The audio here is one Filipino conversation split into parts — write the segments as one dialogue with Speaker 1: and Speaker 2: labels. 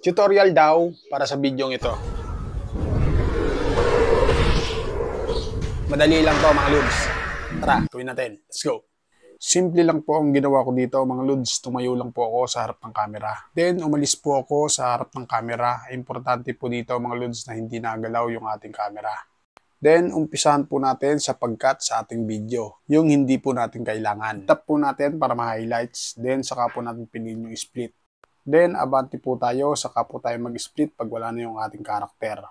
Speaker 1: Tutorial daw para sa bidyong ito. Madali lang to mga lods. Tara, gawin natin. Let's go. Simple lang po ang ginawa ko dito mga lods. Tumayo lang po ako sa harap ng camera. Then umalis po ako sa harap ng camera. Importante po dito mga lods na hindi nagalaw yung ating camera. Then umpisahan po natin sa pag-cut sa ating video. Yung hindi po natin kailangan. Tap po natin para ma-highlights. Then saka po natin piliin yung split. Then, abante po tayo, saka po tayo mag-split pag wala na yung ating karakter.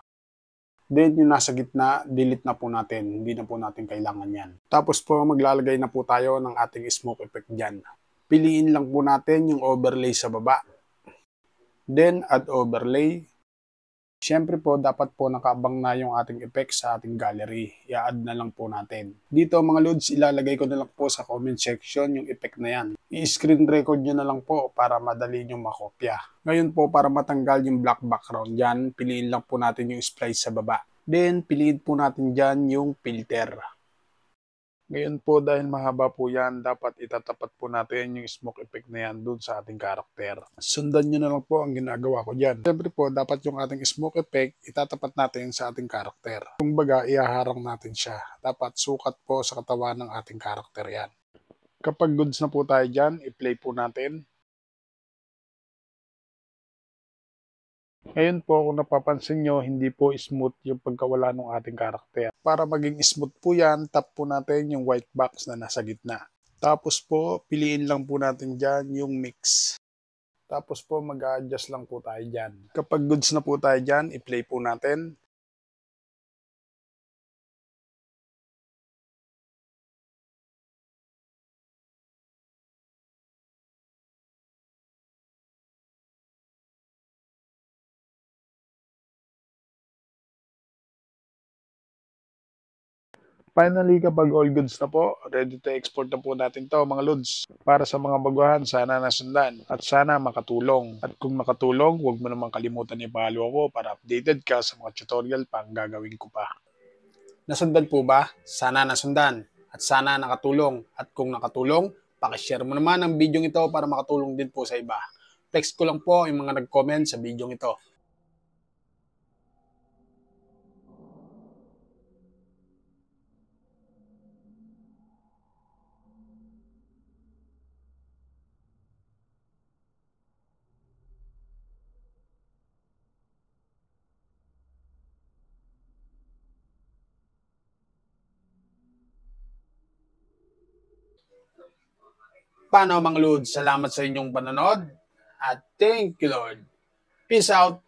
Speaker 1: Then, yung nasa gitna, delete na po natin. Hindi na po natin kailangan yan. Tapos po, maglalagay na po tayo ng ating smoke effect dyan. Piliin lang po natin yung overlay sa baba. Then, add overlay. Siyempre po, dapat po nakaabang na yung ating effect sa ating gallery. I-add na lang po natin. Dito mga lods, ilalagay ko na lang po sa comment section yung effect na yan. I-screen record nyo na lang po para madali nyo makopya. Ngayon po, para matanggal yung black background dyan, piliin lang po natin yung splice sa baba. Then, piliin po natin dyan yung filter. Ngayon po, dahil mahaba po yan, dapat itatapat po natin yung smoke effect na yan dun sa ating karakter. Sundan nyo na lang po ang ginagawa ko dyan. Siyempre po, dapat yung ating smoke effect, itatapat natin sa ating karakter. Kumbaga, ihaharang natin siya. Dapat sukat po sa katawan ng ating karakter yan. Kapag goods na po tayo dyan, i-play po natin. Ngayon po, kung napapansin nyo, hindi po smooth yung pagkawala ng ating karakter. Para maging smooth po yan, tap po natin yung white box na nasa gitna. Tapos po, piliin lang po natin dyan yung mix. Tapos po, mag-adjust lang po tayo dyan. Kapag goods na po tayo dyan, i-play po natin. Finally, kapag all goods na po, ready to export na po natin to mga lods. Para sa mga baguhan, sana nasundan at sana makatulong. At kung nakatulong, huwag mo naman kalimutan i-follow ako para updated ka sa mga tutorial pang gagawin ko pa. Nasundan po ba? Sana nasundan. At sana nakatulong. At kung nakatulong, pakishare mo naman ang video ito para makatulong din po sa iba. Text ko lang po yung mga nag-comment sa video ito. Paano mga Lord? Salamat sa inyong panonood at thank you Lord. Peace out.